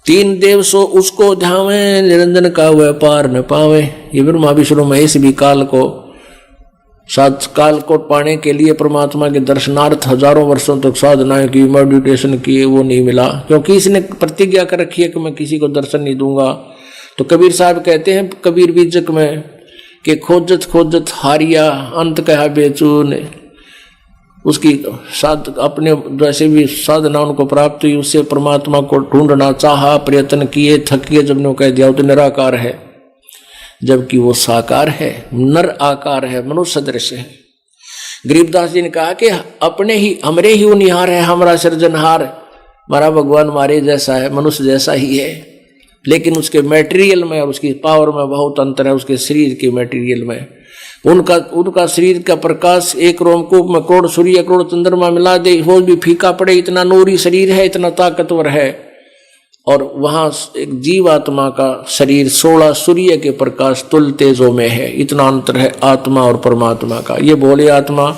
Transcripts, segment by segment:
तीन देव सो उसको ध्यावे, निरंजन का वह पार न पावे। ये ब्रह्मा विष्णु महेश भी काल को साथ काल को पाने के लिए परमात्मा के दर्शनार्थ हजारों वर्षों तक साधनाएं की, मेडिटेशन किए, वो नहीं मिला, क्योंकि इसने प्रतिज्ञा कर रखी है कि मैं किसी को दर्शन नहीं दूंगा। तो कबीर साहब कहते हैं कबीर बीजक में कि खोजत खोजत हारिया अंत कहा बेचून। उसकी साध अपने जैसे भी साधना उनको प्राप्त हुई, उससे परमात्मा को ढूंढना चाहा, प्रयत्न किए, थक गए, जब ने कह दिया वो तो निराकार है, जबकि वो साकार है, नर आकार है, मनुष्य सदृश है। गरीबदास जी ने कहा कि अपने ही हमरे ही उनिहार है, हमारा सृजनहार, हमारा भगवान हमारे जैसा है, मनुष्य जैसा ही है, लेकिन उसके मटेरियल में और उसकी पावर में बहुत अंतर है। उसके शरीर के मटेरियल में उनका शरीर का प्रकाश एक रोमकूप में करोड़ सूर्य करोड़ चंद्रमा मिला दे वो भी फीका पड़े, इतना नूरी शरीर है, इतना ताकतवर है। और वहां एक जीव आत्मा का शरीर 16 सूर्य के प्रकाश तुल तेजों में है, इतना अंतर है आत्मा और परमात्मा का। ये भोले आत्मा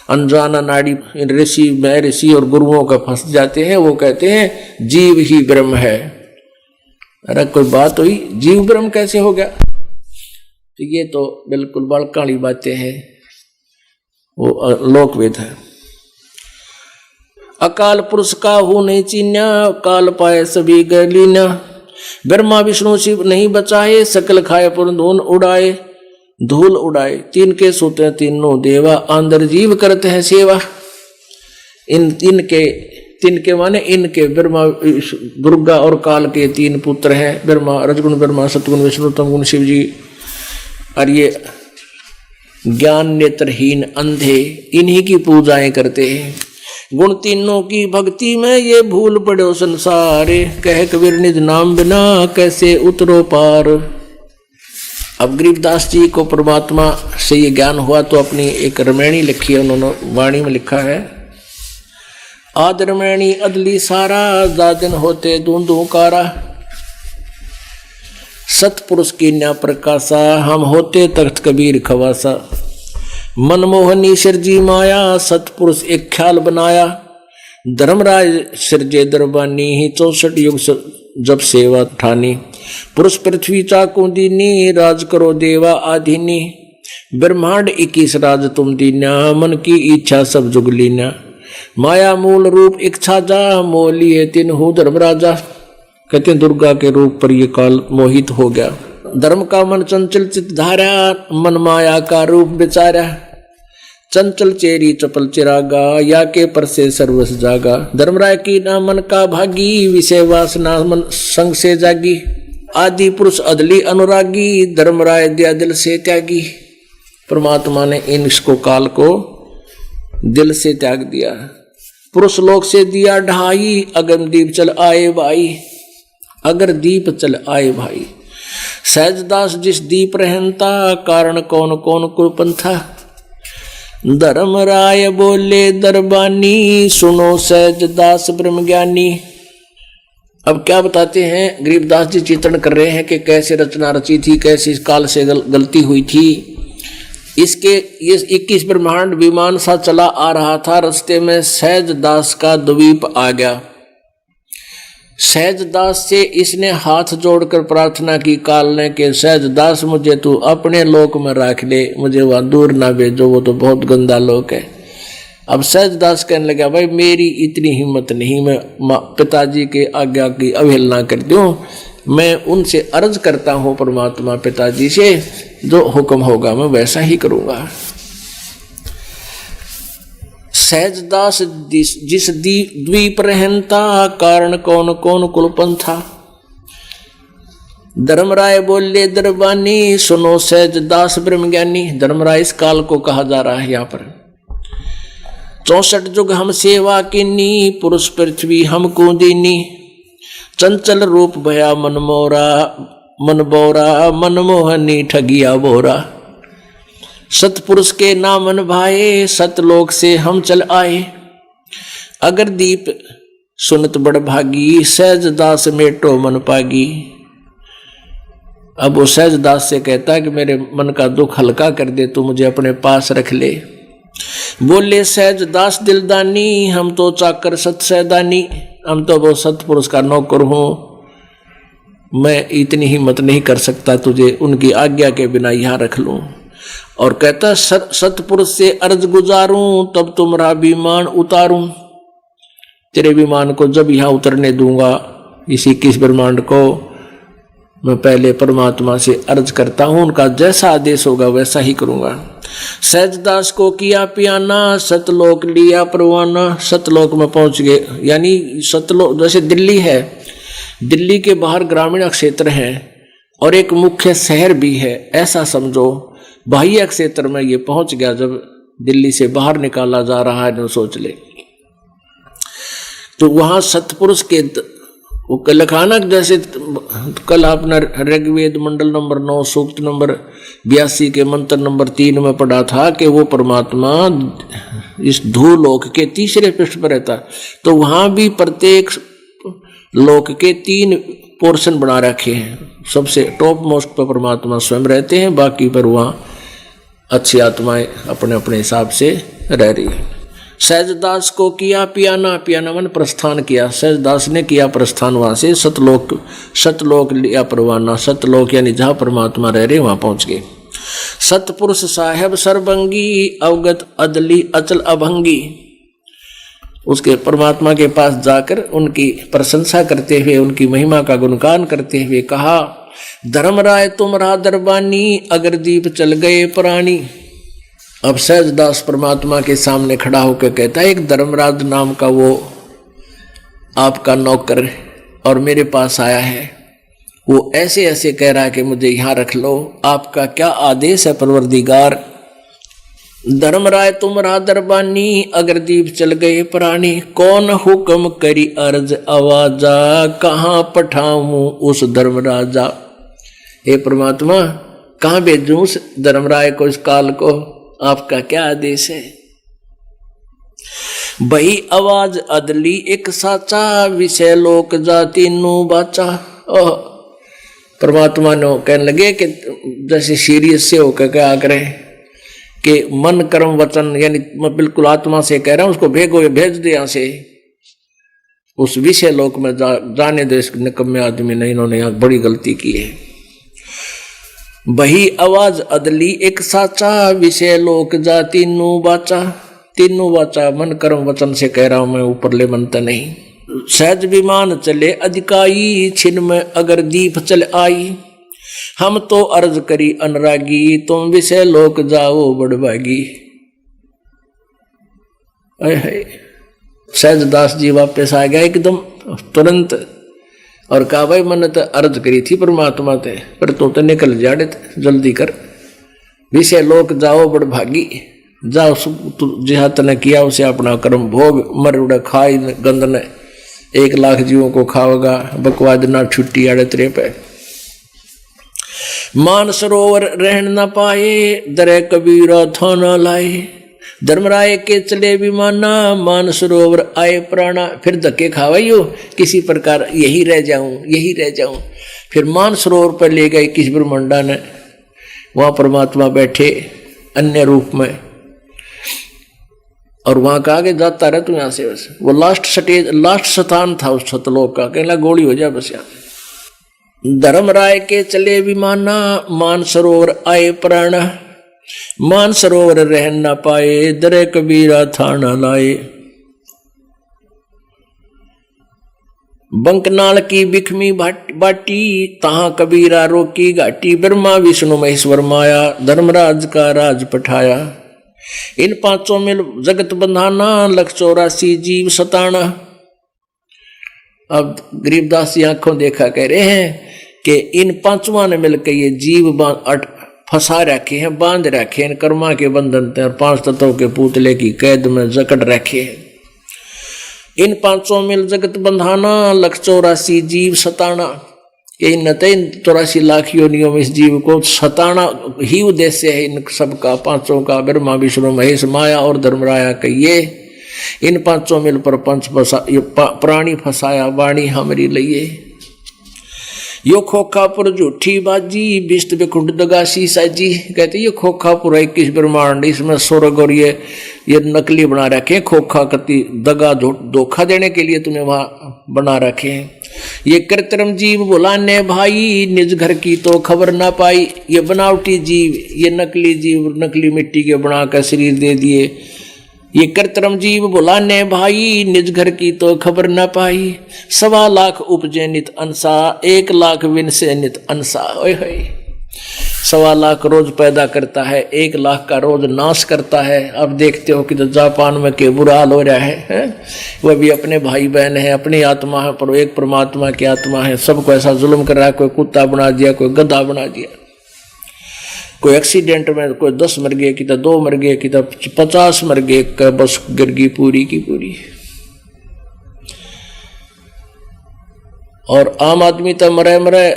अनजाना नाड़ी ऋषि में ऋषि और गुरुओं का फंस जाते हैं, वो कहते हैं जीव ही ब्रह्म है। अरे कोई बात हुई, जीव ब्रह्म कैसे हो गया? तो ये तो बिल्कुल बड़काली बातें हैं, वो लोकवेद है। अकाल पुरुष का हो नहीं चीन्या, काल पाए सभी गलीना। ब्रह्मा विष्णु शिव नहीं बचाए, सकल खाए पर धूल उड़ाए। तीन के सोते तीनों देवा, अंदर जीव करते हैं सेवा। इनके माने इनके ब्रह्मा दुर्गा और काल के तीन पुत्र हैं, ब्रह्मा रजगुण ब्रह्मा, सतगुण विष्णु, तमगुण शिव जी। और ये ज्ञान नेत्रहीन अंधे इन्हीं की पूजाएं करते हैं। गुण तीनों की भक्ति में ये भूल पड़ो संसारे, कह कबीर निज नाम बिना कैसे उतरो पार। अब गरीबदास जी को परमात्मा से ये ज्ञान हुआ तो अपनी एक रमैणी लिखी है, उन्होंने वाणी में लिखा है, आद रमैणी अदली सारा, दादिन होते दूंदू कारा। सतपुरुष की न्या प्रकाशा, हम होते तख्त कबीर खवासा। मनमोहनी सिरजी माया, सतपुरुष एक ख्याल बनाया। धर्मराज सिरजे दरबानी, 64 युग जब सेवा ठानी। पुरुष पृथ्वी चाकू दीनी, राज करो देवा आधीनी। ब्रह्मांड 21 राज तुम दीन्या, मन की इच्छा सब जुग लीन्या। माया मूल रूप इच्छा जा, मोलिए तिन्हु धर्मराजा। कहते हैं दुर्गा के रूप पर ये काल मोहित हो गया। धर्म का मन चंचल चित धारा, मन माया का रूप बेचारा। चंचल चेरी चपल चिरागा, या के पर से सर्वस जागा। धर्मराय की ना मन का भागी, विषय वासना मन संग से जागी। आदि पुरुष अदली अनुरागी, धर्मराय दिया दिल से त्यागी। परमात्मा ने इसको काल को दिल से त्याग दिया। पुरुष लोक से दिया ढाई, अगम दीप चल आए भाई। अगर दीप चल आए भाई। सहजदास जिस दीप रहनता, कारण कौन कौन कुरपंथा। धर्मराय बोले दरबानी, सुनो सहजदास ब्रह्म ज्ञानी। अब क्या बताते हैं, गरीबदास जी चित्रण कर रहे हैं कि कैसे रचना रची थी, कैसे इस काल से गलती हुई थी। इसके ये 21 ब्रह्मांड विमान सा चला आ रहा था, रास्ते में सहजदास का द्वीप आ गया। सहजदास से इसने हाथ जोड़कर प्रार्थना की काल ने कि सहजदास मुझे तू अपने लोक में रख ले, मुझे वहां दूर ना भेजो, वो तो बहुत गंदा लोक है। अब सहजदास कहने लगा भाई मेरी इतनी हिम्मत नहीं, मैं पिताजी के आज्ञा की अवहेलना कर दूं, मैं उनसे अर्ज करता हूं परमात्मा पिताजी से, जो हुक्म होगा मैं वैसा ही करूंगा। सहजदास जिस द्वीप रहनता, कारण कौन कौन कुलपंथा। धर्मराय बोले दरबानी, सुनो सहजदास ब्रह्म ज्ञानी। धर्मराय इस काल को कहा जा रहा है यहाँ पर। 64 जुग हम सेवा कीनी, पुरुष पृथ्वी हमको दीनी। चंचल रूप भया मन मोरा, मन बोरा, मनमोहनी ठगिया बोरा। सतपुरुष के नामन भाए, सतलोक से हम चल आए। अगर दीप सुनत बड़ भागी, सहजदास मेटो मन पागी। अब वो सहजदास से कहता है कि मेरे मन का दुख हल्का कर दे, तू मुझे अपने पास रख ले। बोले सहजदास दिलदानी, हम तो चाकर सत सहदानी, हम तो वो सतपुरुष का नौकर हूं। मैं इतनी हिम्मत नहीं कर सकता तुझे उनकी आज्ञा के बिना यहाँ रख लूं। और कहता सतपुरुष से अर्ज गुजारूं तब तुम्हारा विमान उतारूं। तेरे विमान को जब यहाँ उतरने दूंगा इसी 21 ब्रह्मांड को, मैं पहले परमात्मा से अर्ज करता हूं, उनका जैसा आदेश होगा वैसा ही करूंगा। सहजदास को किया पियाना, सतलोक लिया परवाना। सतलोक में पहुंच गए, यानी सतलोक जैसे दिल्ली है, दिल्ली के बाहर ग्रामीण क्षेत्र है और एक मुख्य शहर भी है, ऐसा समझो। बाह्य क्षेत्र में ये पहुंच गया, जब दिल्ली से बाहर निकाला जा रहा है तो सोच ले। तो वहां सतपुरुष के वो लखानक जैसे कल आपने ऋग्वेद मंडल नंबर 9 सूक्त नंबर 82 के मंत्र नंबर 3 में पढ़ा था कि वो परमात्मा इस धूलोक के तीसरे पृष्ठ पर रहता। तो वहां भी प्रत्येक लोक के 3 पोर्शन बना रखे हैं। सबसे टॉप मोस्ट पर परमात्मा स्वयं रहते हैं, बाकी पर वहां अच्छी आत्माएं अपने अपने हिसाब से रह रही है। सहजदास को किया पियाना, पियाना मन प्रस्थान किया, सहजदास ने किया प्रस्थान वहां से सतलोक लिया परवाना। सतलोक यानी जहां परमात्मा रह रहे वहां पहुंच गए। सतपुरुष साहेब सर्वंगी, अवगत अदली अचल अभंगी। उसके परमात्मा के पास जाकर उनकी प्रशंसा करते हुए, उनकी महिमा का गुणगान करते हुए कहा, धर्मराय तुम्हारा दरबानी, अगर दीप चल गए प्राणी। अब सहजदास परमात्मा के सामने खड़ा होकर कहता है, एक धर्मराज नाम का वो आपका नौकर और मेरे पास आया है, वो ऐसे ऐसे कह रहा है कि मुझे यहाँ रख लो, आपका क्या आदेश है परवरदिगार। धर्मराय तुम्हारा दरबानी, अगर दीप चल गए प्राणी। कौन हुक्म करी अर्ज आवाजा, कहाँ पठाऊं उस धर्मराजा। हे परमात्मा, कहाँ भेजूं उस धर्मराय को, इस काल को, आपका क्या आदेश है। बही आवाज अदली एक साचा, विषय लोक जाति नु बाचा। ओह, परमात्मा ने कहने लगे कि जैसे सीरियस से होकर क्या करें कि मन कर्म वचन, यानी मैं बिल्कुल आत्मा से कह रहा हूं, उसको भेज दे यहां से, उस विषय लोक में जाने दे। इस निकम्मे आदमी ने, इन्होंने यहां बड़ी गलती की है। बही आवाज अदली एक साचा, विषय लोक जाति नु बाचा। तीनों बाचा, मन कर्म वचन से कह रहा हूं मैं, ऊपर ले मनता नहीं। सहज विमान चले अधिकाई, छिन में अगर दीप चल आई। हम तो अर्ज करी अनुरागी, तुम विषय लोक जाओ बड़भागी। सहजदास जी वापस आ गया एकदम तुरंत और कहा, भाई मैंने तो अर्ज करी थी परमात्मा ते, पर तो निकल जाड़े, जल्दी कर, विषय लोक जाओ बड़भागी। जाओ जिहा तने किया उसे अपना कर्म भोग, मर उड़ा खाई गंद ने 1 लाख जीवों को खाओगा, बकवाद ना छुट्टी आड़े तेरे पे। मान सरोवर रहन न पाए, दरे कबीरा थाना लाए। धर्मराय के चले विमाना, मान सरोवर आए प्राणा। फिर धक्के खावाइयो, किसी प्रकार यही रह जाऊं। फिर मान सरोवर पर ले गए 21 ब्रह्मांडा ने, वहां परमात्मा बैठे अन्य रूप में, और वहां कहा कि जाता रह तू यहां से, बस वो लास्ट स्थान था उस सतलोक का, कहला गोली हो जाए बस यहाँ। धर्मराय के चले विमाना, मान सरोवर आए प्राण। मान सरोवर रह न पाए, दरे कबीरा थाना लाए। बंकनाल की बिखमी बाटी, तहां कबीरा रोकी घाटी। ब्रह्मा विष्णु महेश्वर माया, धर्मराज का राज पठाया। इन 5 में जगत बंधाना, 184 जीव सताना। अब गरीबदास जी आंखों देखा कह रहे हैं कि इन 5वां ने मिलकर ये जीव फंसा रखे हैं, बांध रखे हैं कर्मा के बंधन और 5 तत्वों के पुतले की कैद में जकड़ रखे हैं। इन 5 मिल जगत बंधाना, 184 जीव सताना। इन 83 लाख योनियों में इस जीव को सताना ही उद्देश्य है इन सबका, 5 का, ब्रह्मा विष्णु महेश माया और धर्मराया कहिए। इन 5 मिल पर प्राणी फसाया, वाणी हमारी लइए। यो खोखापुर झूठी बाजी बिस्त बेकुंड दगासी साजी। कहते ये खोखापुर है 21 ब्रह्मांड, इसमें स्वर्ग और ये नकली बना रखे, खोखा कति दगा धोखा देने के लिए तुम्हें वहां बना रखे हैं। ये कृत्रिम जीव बुलाने भाई निज घर की तो खबर ना पाई। ये बनावटी जीव, ये नकली जीव नकली मिट्टी के बनाकर शरीर दे दिए। ये कृत्रिम जीव बुलाने भाई निज घर की तो खबर ना पाई। 1.25 लाख उपजे नित अंसा 1 लाख विन से नित अंसा। ओए होए 1.25 लाख रोज पैदा करता है, 1 लाख का रोज नाश करता है। अब देखते हो कि तो जापान में के बुरा हाल हो रहा है? वह भी अपने भाई बहन है, अपनी आत्मा है, पर एक परमात्मा की आत्मा है। सबको ऐसा जुल्म कर रहा है, कोई कुत्ता बना दिया, कोई गधा बना दिया, कोई एक्सीडेंट में कोई 10 मर गए, कि 2 मर गए, कि 50 मर गए, बस गिर गई पूरी की पूरी। और आम आदमी तो मरे मरे।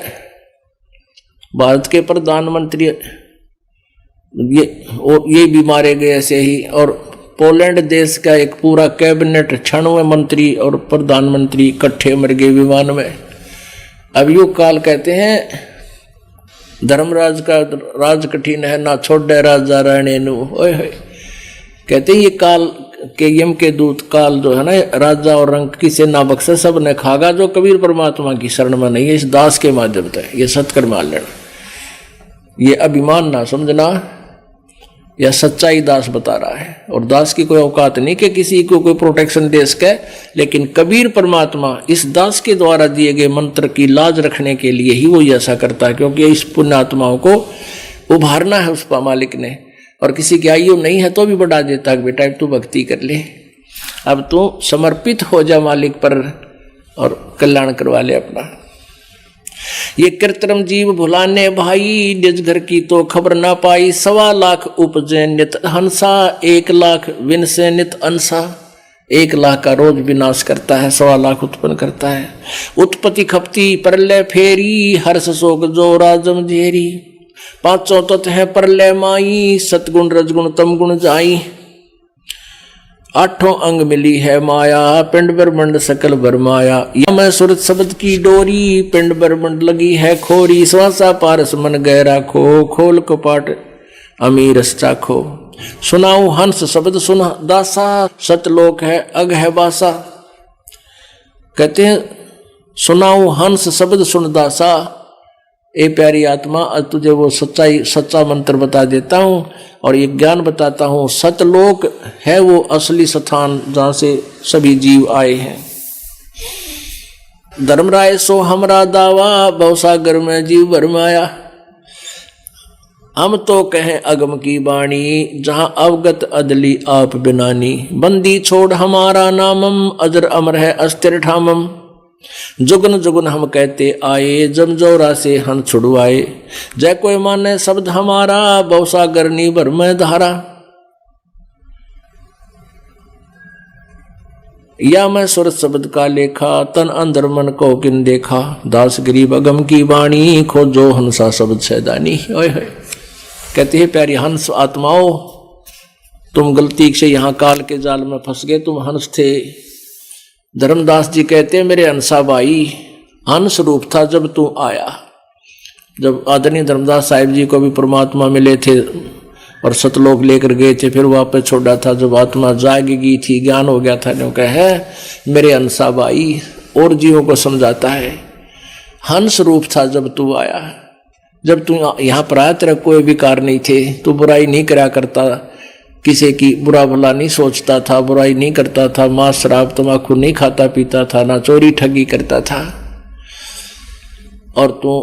भारत के प्रधानमंत्री ये भी मारे गए ऐसे ही। और पोलैंड देश का एक पूरा कैबिनेट 96 मंत्री और प्रधानमंत्री इकट्ठे मर गए विमान में। अब युग काल कहते हैं धर्मराज का राज कठिन है, ना छोड़े राजा राणे नु। ओए होए कहते ये काल के यम के दूत काल जो है ना, राजा और रंग किसे ना बख्शे सब ने खागा, जो कबीर परमात्मा की शरण में नहीं है इस दास के माध्यम से। ये सत्कर मान लेना, ये अभिमान ना समझना, यह सच्चाई दास बता रहा है। और दास की कोई औकात नहीं कि किसी को कोई प्रोटेक्शन दे सके, लेकिन कबीर परमात्मा इस दास के द्वारा दिए गए मंत्र की लाज रखने के लिए ही वो ऐसा करता है, क्योंकि इस पुण्य आत्माओं को उभारना है उस मालिक ने। और किसी की आयु नहीं है तो भी बढ़ा देता है, बेटा तू भक्ति कर ले, अब तू समर्पित हो जा मालिक पर और कल्याण करवा ले अपना। ये कृत्रिम जीव भुलाने भाई निज घर की तो खबर ना पाई। 1.25 लाख उपजे नित हंसा 1 लाख विन से नित अंसा। 1 लाख का रोज विनाश करता है, 1.25 लाख उत्पन्न करता है। उत्पत्ति खपती प्रलय फेरी हर्ष शोक जो राजम झेरी। 5 तत्व है प्रलय माई सतगुण रजगुण तम गुण जाई। 8 अंग मिली है माया पिंड ब्रह्मंड सकल भरमाया। मैं सुरत शब्द की डोरी पिंड ब्रह्मंड लगी है खोरी। श्वासा पारस मन गहरा खो खोल कपाट अमीर चाखो। सुनाऊ हंस शब्द सुन दासा सतलोक है अग है बासा। कहते हैं सुनाऊ हंस शब्द सुन दासा, ए प्यारी आत्मा आज तुझे वो सच्चा मंत्र बता देता हूं और ये ज्ञान बताता हूं। सतलोक है वो असली स्थान जहां से सभी जीव आए हैं। धर्मराय सो हमरा दावा भवसागर में जीव भरमाया। हम तो कहें अगम की बाणी जहां अवगत अदली आप बिनानी। बंदी छोड़ हमारा नामम अजर अमर है अस्थिर ठामम। जुगन जुगन हम कहते आए जमजोरा से हन छुड़वाए। जय कोई माने शब्द हमारा भवसागर नी भर में धारा। या मैं सुरत शब्द का लेखा तन अंदर मन को किन देखा। दास गरीब अगम की वाणी खोजो हंसा शब्द सैदानी। ओए होए कहते हैं प्यारी हंस आत्माओं, तुम गलती से यहाँ काल के जाल में फंस गए, तुम हंस थे। धर्मदास जी कहते हैं मेरे हंसा भाई हंस रूप था जब तू आया। जब आदरणीय धर्मदास साहिब जी को भी परमात्मा मिले थे और सतलोक लेकर गए थे, फिर वापस छोड़ा था। जब आत्मा जागेगी थी, ज्ञान हो गया था, जो कहे मेरे हंसा भाई और जीवों को समझाता है। हंस रूप था जब तू आया, जब तू यहाँ पर आया तेरा कोई विकार नहीं थे, तू बुराई नहीं करा करता, किसी की बुरा भला नहीं सोचता था, बुराई नहीं करता था, मांस शराब तम्बाकू नहीं खाता पीता था, ना चोरी ठगी करता था। और तू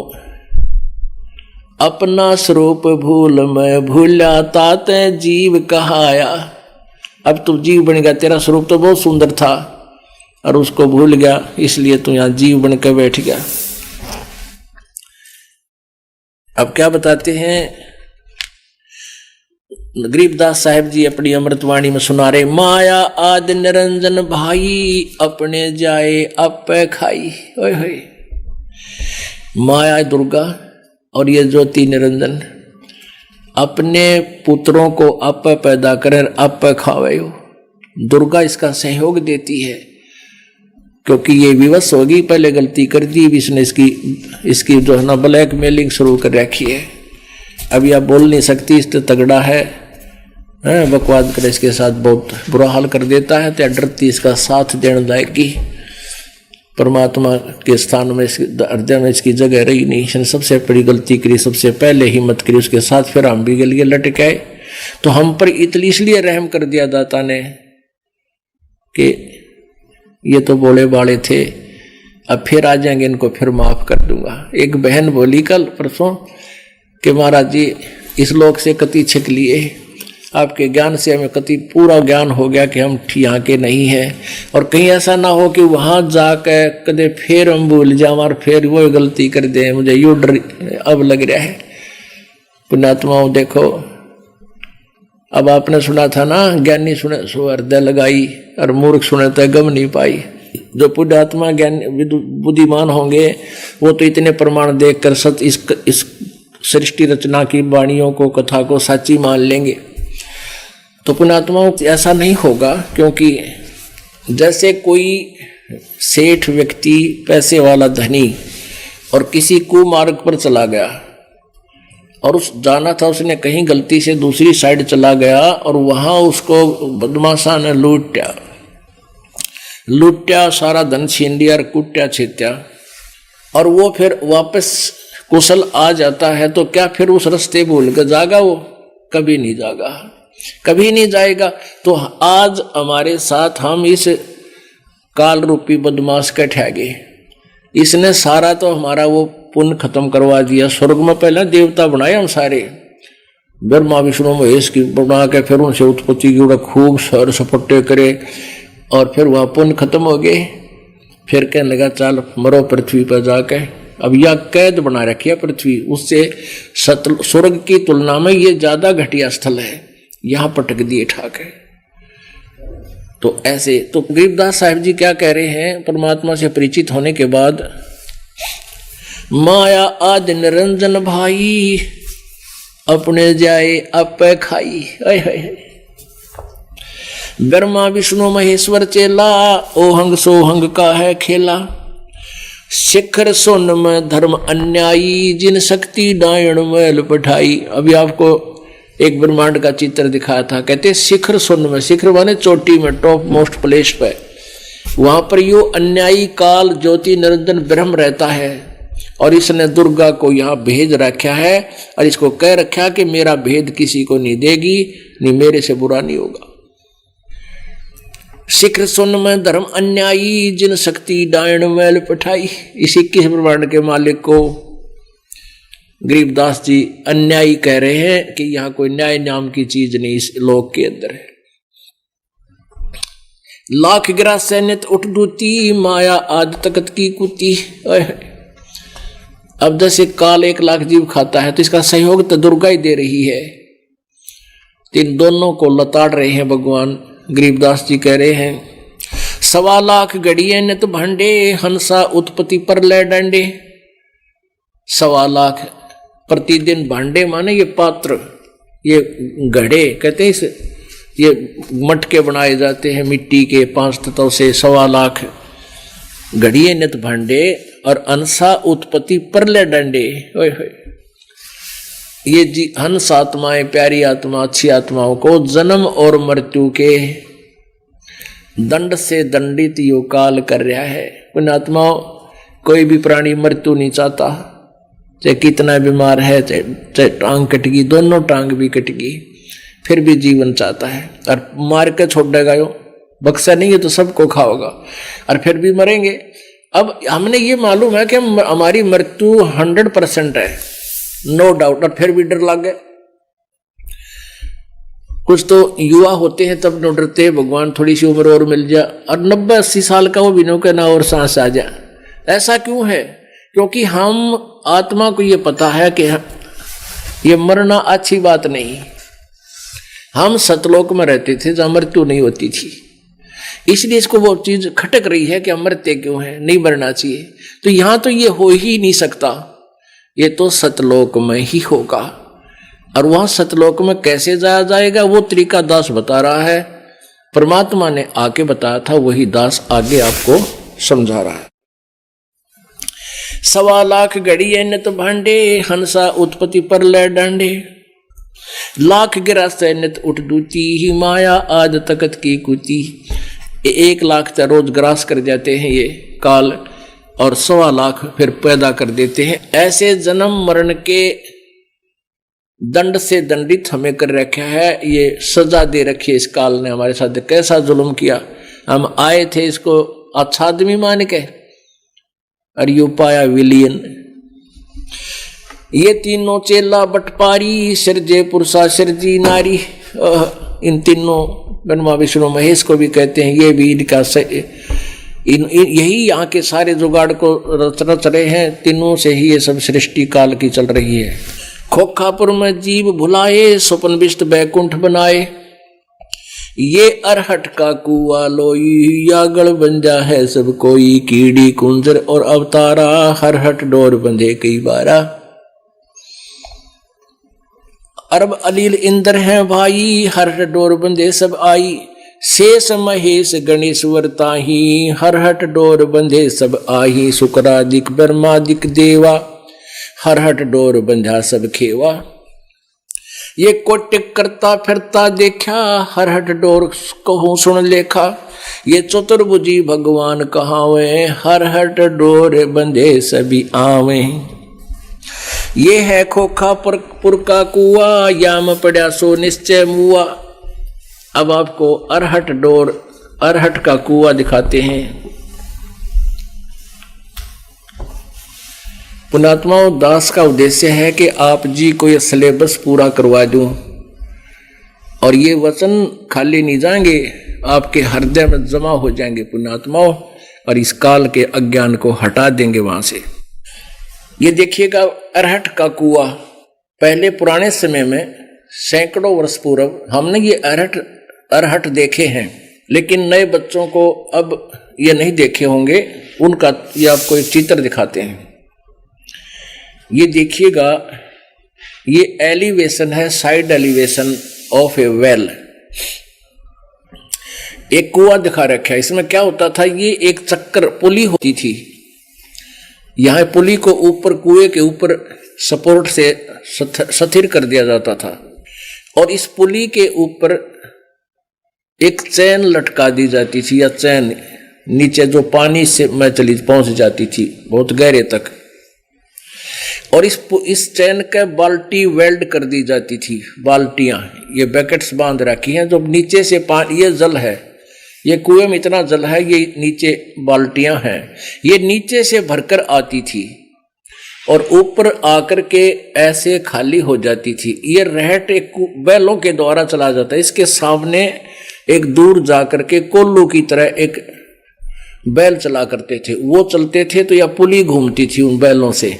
अपना स्वरूप भूल मैं भूला ताते जीव कहाया। अब तू जीव बन गया, तेरा स्वरूप तो बहुत सुंदर था और उसको भूल गया, इसलिए तू यहाँ जीव बन के बैठ गया। अब क्या बताते हैं गरीबदास साहिब जी अपनी अमृतवाणी में सुना रहे। माया आदि निरंजन भाई अपने जाए अप खाई। ओए होए माया दुर्गा और ये ज्योति निरंजन अपने पुत्रों को अप पैदा करें अप खावे। दुर्गा इसका सहयोग देती है। क्योंकि ये विवश होगी, पहले गलती कर दी, इसने इसकी जो है ना ब्लैकमेलिंग शुरू कर रखी है। अभी आप बोल नहीं सकती, इससे तगड़ा है, बकवाद कर इसके साथ बहुत बुरा हाल कर देता है, तो डरती इसका साथ देने लायकी परमात्मा के स्थान में हृदय में इसकी जगह रही नहीं। इसने सबसे बड़ी गलती करी, सबसे पहले हिम्मत करी उसके साथ, फिर हम भी गलिए लटक आए। तो हम पर इसलिए रहम कर दिया दाता ने कि ये तो बोले बाले थे, अब फिर आ जाएंगे, इनको फिर माफ कर दूंगा। एक बहन बोली कल परसों कि महाराज जी इस लोक से कति छिक लिए, आपके ज्ञान से हमें कति पूरा ज्ञान हो गया कि हम यहाँ के नहीं हैं, और कहीं ऐसा ना हो कि वहाँ जाकर कदे फिर हम भूल जाए और फिर वो गलती कर दें। मुझे यूँ डर अब लग रहा है। पुण्यात्माओं देखो, अब आपने सुना था ना, ज्ञानी सुने सो हृदय लगाई और मूर्ख सुने तो गम नहीं पाई। जो पुण्यात्मा ज्ञान बुद्धिमान होंगे वो तो इतने प्रमाण देखकर इस सृष्टि रचना की वाणियों को, कथा को सच्ची मान लेंगे। तो पुण्यात्माओं ऐसा नहीं होगा, क्योंकि जैसे कोई सेठ व्यक्ति, पैसे वाला धनी, और किसी कुमार्ग पर चला गया और उस जाना था उसने कहीं गलती से दूसरी साइड चला गया और वहां उसको बदमाशा ने लूटा, सारा धन छीन लिया और कुट्या छेत्या, और वो फिर वापस कुशल आ जाता है, तो क्या फिर उस रास्ते भूल कर जागा? वो कभी नहीं जागा, कभी नहीं जाएगा। तो आज हमारे साथ हम इस काल रूपी बदमाश के ठहगे, इसने सारा तो हमारा वो पुण्य खत्म करवा दिया। स्वर्ग में पहले देवता बनाए हम सारे, ब्रह्मा विष्णु महेश की बना के, फिर उनसे उत्पत्ति की खूब सर सपट्टे करे, और फिर वह पुण्य खत्म हो गए। फिर कहने लगा चल मरो पृथ्वी पर जाके। अब यह कैद बना रखी है पृथ्वी, उससे स्वर्ग की तुलना में ये ज्यादा घटिया स्थल है, यहां पटक दिए ठाके। तो ऐसे तो गरीबदास साहिब जी क्या कह रहे हैं, परमात्मा से परिचित होने के बाद, माया आदि निरंजन भाई, अपने जाए आप खाई। ब्रह्मा विष्णु महेश्वर चेला, ओहंग सोहंग का है खेला। शिखर सोन में धर्म अन्यायी, जिन शक्ति डायण मैल पठाई। अभी आपको एक ब्रह्मांड का चित्र दिखाया था, कहते शिखर सोन में, शिखर माने चोटी में, टॉप मोस्ट प्लेस पे, वहां पर यो अन्यायी काल ज्योति निरंजन ब्रह्म रहता है, और इसने दुर्गा को यहाँ भेज रखा है, और इसको कह रखा कि मेरा भेद किसी को नहीं देगी, नहीं मेरे से बुरा नहीं होगा। शिखर सुन में धर्म अन्यायी, जिन शक्ति डायण मैल पठाई। इस 21 ब्रह्मांड के मालिक को गरीबदास जी अन्यायी कह रहे हैं कि यहाँ कोई न्याय नाम की चीज नहीं इस लोक के अंदर है। लाख गिरा सैनित उठ दूती, माया आदि तकत की कुती। अब जैसे काल 1 लाख जीव खाता है, तो इसका सहयोग तो दुर्गा ही दे रही है। इन दोनों को लताड़ रहे हैं भगवान। गरीबदास जी कह रहे हैं, 1.25 लाख गड़िए नित भंडे, हंसा उत्पत्ति पर ले डंडे। 1.25 लाख प्रतिदिन भांडे माने ये पात्र, ये घड़े कहते हैं, इस ये मटके बनाए जाते हैं मिट्टी के 5 तत्वों से। 1.25 लाख घड़िए नित भांडे, और अंसा उत्पत्ति परले डंडे। ये जी हंस आत्माएं, प्यारी आत्मा, अच्छी आत्माओं को जन्म और मृत्यु के दंड से दंडित यो काल कर रहा है। उन आत्माओं, कोई भी प्राणी मृत्यु नहीं चाहता, चाहे कितना बीमार है, चाहे टांग कट गई, दोनों टांग भी कट गई, फिर भी जीवन चाहता है, और मार के छोड़ देगा यो, बक्सा नहीं है तो सबको खाओगा, और फिर भी मरेंगे। अब हमने ये मालूम है कि हमारी मृत्यु 100% है, नो डाउट, और फिर भी डर लग गए। कुछ तो युवा होते हैं तब न डरते, भगवान थोड़ी सी उम्र और मिल जाए, और 90-80 साल का वो बिनो के ना और सांस आ जाए। ऐसा क्यों है? क्योंकि हम आत्मा को ये पता है कि ये मरना अच्छी बात नहीं। हम सतलोक में रहते थे जहां मृत्यु नहीं होती थी, इसलिए इसको वो चीज खटक रही है कि हम मरते क्यों हैं, नहीं मरना चाहिए। तो यहां तो ये हो ही नहीं सकता, ये तो सतलोक में ही होगा। और वहां सतलोक में कैसे जाया जाएगा वो तरीका दास बता रहा है। परमात्मा ने आके बताया था, वही दास आगे आपको समझा रहा है। 1.25 लाख घड़ी नित भांडे, हंसा उत्पत्ति पर ले डांडे। लाख गिरा से नित उठ दूती, ही माया आद तकत की कुती। 1 लाख तो रोज ग्रास कर जाते हैं ये काल, और 1.25 लाख फिर पैदा कर देते हैं। ऐसे जन्म मरण के दंड से दंडित हमें कर रखा है, ये सजा दे रखी है इस काल ने हमारे साथ। कैसा जुल्म किया, हम आए थे इसको अच्छा आदमी मान के, और यू पाया विलियन। ये तीनों चेला बटपारी, सिरजे पुरुषा सिरजी नारी। इन तीनों ब्रह्मा विष्णु महेश को भी कहते हैं, ये भी इनका यही यहाँ के सारे जुगाड़ को रच रहे हैं। तीनों से ही ये सब सृष्टि काल की चल रही है। खोखापुर में जीव भुलाए, स्वपन विष्ट बैकुंठ बनाए। ये अरहट का कुआ लोई, यागड़ बंजा है सब कोई। कीड़ी कुंजर और अवतारा, हरहट डोर बंधे कई बारा। अरब अलील इंद्र हैं भाई, हरहट डोर बंधे सब आई। शेष महेश गणेश वरताही, हरहट डोर बंधे सब आही। शुक्रादिक ब्रह्मादिक देवा, हरहट डोर बंधा सब खेवा। ये कोटिक करता फिरता देखा, हरहट डोर कहूँ सुन लेखा। ये चतुर्भुजी भगवान कहावे, हरहट डोर बंधे सभी आवे। ये है खोखापुर का कुआ, याम पड़ा सो निश्चय मुआ। अब आपको अरहट का कुआ दिखाते हैं। पुण्यात्माओं, दास का उद्देश्य है कि आप जी को यह सिलेबस पूरा करवा दूं, और ये वचन खाली नहीं जाएंगे, आपके हृदय में जमा हो जाएंगे पुण्यात्माओं, और इस काल के अज्ञान को हटा देंगे वहां से। ये देखिएगा अरहट का कुआ। पहले पुराने समय में सैकड़ों वर्ष पूर्व हमने ये अरहट देखे हैं, लेकिन नए बच्चों को अब ये नहीं देखे होंगे। उनका ये आपको एक चित्र दिखाते हैं। ये देखिएगा, ये एलिवेशन है, side elevation of A well. एक कुआ दिखा रखा है। इसमें क्या होता था, ये एक चक्कर पुली होती थी। यहां पुली को ऊपर कुएं के ऊपर सपोर्ट से स्थिर कर दिया जाता था, और इस पुली के ऊपर एक चैन लटका दी जाती थी, या चैन नीचे जो पानी से में चली पहुंच जाती थी बहुत गहरे तक, और इस चैन के बाल्टी वेल्ड कर दी जाती थी। बाल्टियां, ये बैकेट्स बांध रखी हैं, जो नीचे से पानी, ये जल है, ये कुएं में इतना जल है, ये नीचे बाल्टियां हैं, ये नीचे से भरकर आती थी और ऊपर आकर के ऐसे खाली हो जाती थी। ये रहट एक बैलों के द्वारा चला जाता है। इसके सामने एक दूर जाकर के कोल्लू की तरह एक बैल चला करते थे, वो चलते थे तो यह पुली घूमती थी उन बैलों से,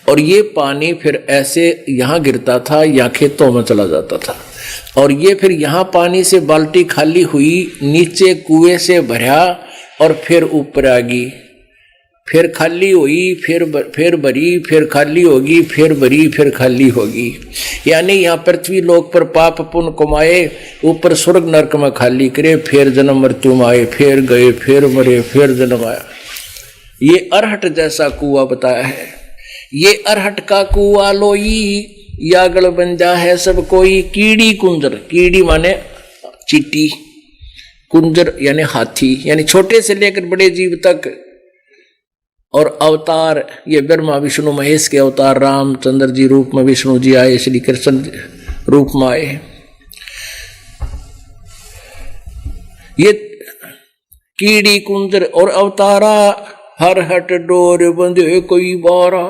और ये पानी फिर ऐसे यहाँ गिरता था या खेतों में चला जाता था, और ये फिर यहाँ पानी से बाल्टी खाली हुई, नीचे कुएं से भरा और फिर ऊपर आ गई, फिर खाली हुई, फिर भरी, फिर खाली होगी, फिर भरी, फिर खाली होगी। यानी यहाँ पृथ्वी लोक पर पाप पुण्य कमाए, ऊपर स्वर्ग नरक में खाली करे, फिर जन्म मृत्यु में आए, फिर गए, फिर मरे, फिर जन्म आया। ये अरहट जैसा कुआ बताया है। ये अरहट का कुआ लोई, यागड़ बंजा है सब कोई। कीड़ी कुंजर, कीड़ी माने चीटी, कुंजर यानी हाथी, यानी छोटे से लेकर बड़े जीव तक, और अवतार ये ब्रह्मा विष्णु महेश के अवतार, रामचंद्र जी रूप में विष्णु जी आए, श्री कृष्ण रूप में आए। ये कीड़ी कुंजर और अवतारा, हर हट डोर बंधे कोई बारा।